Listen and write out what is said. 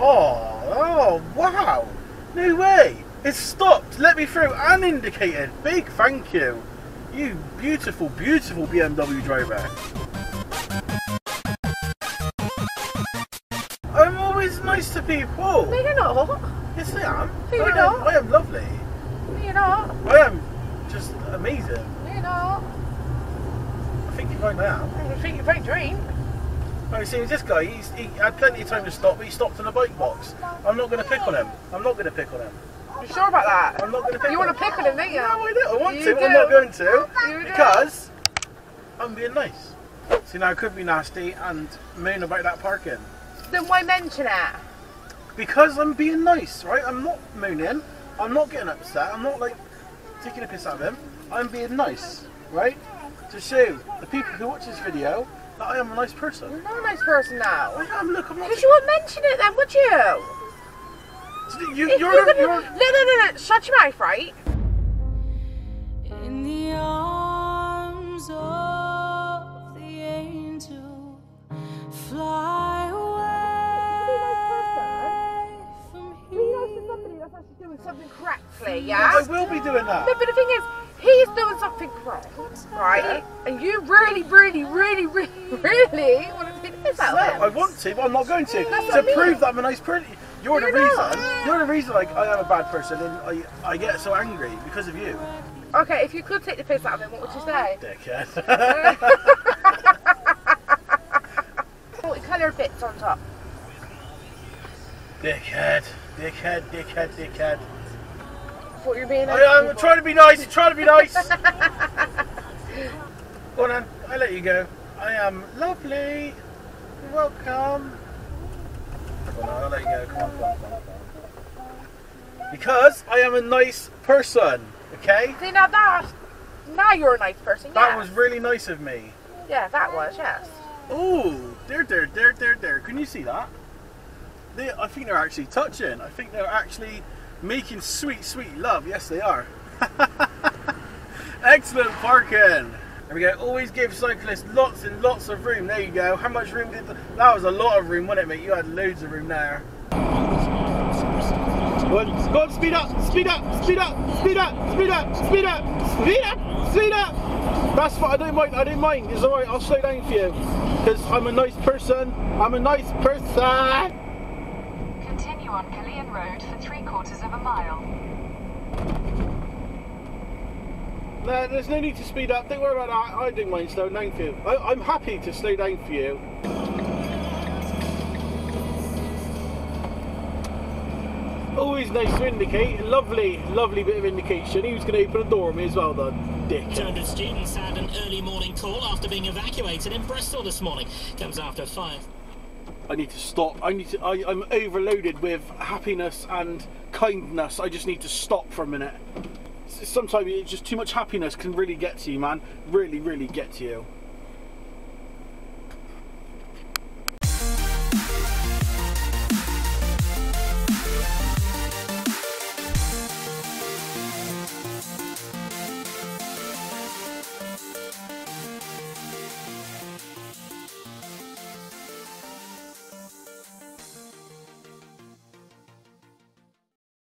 Oh, wow. No way. It's stopped, let me through and indicated. Big thank you. You beautiful, beautiful BMW driver. I'm always nice to people. No, you're not. Yes, I am. No, you're not. I am lovely. No, you're not. I am just amazing. No, you're not. I think you might now. I think you're very dream. Oh, see, this guy, he had plenty of time to stop, but he stopped in a bike box. I'm not going to pick on him. I'm not going to pick on him. You sure about that? I'm not going to pick on him. You want to pick on him, don't you? No, I don't. I want You to, do. but I'm not going to. You do. Because I'm being nice. See, now I could be nasty and moan about that parking. Then why mention it? Because I'm being nice, right? I'm not mooning. I'm not getting upset. I'm not like taking a piss out of him. I'm being nice, right? To show the people who watch this video that I am a nice person. You're not a nice person now. I am. Look, I'm not. Because you wouldn't mention it then, would you? No. Shut your mouth, right? In the arms of the angel, fly away from Be nice to somebody that's actually doing something correctly, Yeah, yeah? I will be doing that. No, but the thing is, he's doing something correct, right? Yeah. And you really want to take the piss out No, of him. I want to, but I'm not going to. That's To what I mean. prove that I'm a nice person. You're the You're reason. not. You're the reason like I am a bad person, and I get so angry because of you. Okay, if you could take the piss out of him, what would you say? Dickhead. Multi-coloured bits on top. Dickhead. Thought you were being nice. I'm trying to be nice. Trying to be nice. Go on, then. I let you go. I am lovely. You're welcome. Go on, I'll let you go. Come on. Because I am a nice person. Okay. See, now you're a nice person, yeah. That was really nice of me. Yeah, that was, yes. Oh, there. Can you see that? I think they're actually touching. I think they're actually making sweet love. Yes, they are. Excellent parking. There we go. Always give cyclists lots and lots of room. There you go. How much room did that was a lot of room, wasn't it, mate? You had loads of room there. Go on, speed up. That's what I don't mind. It's alright, I'll slow down for you. Because I'm a nice person. Continue on Killian Road for 3/4 of a mile. No, there's no need to speed up. Don't worry about that. I don't mind slowing down for you. I'm happy to slow down for you. Always nice to indicate. Lovely bit of indication. He was going to open a door on me as well, then. Dick. 200 students had an early morning call after being evacuated in Bristol this morning. Comes after 5. I need to stop. I'm overloaded with happiness and kindness. I just need to stop for a minute. Sometimes it's just too much happiness can really get to you, man. Really get to you.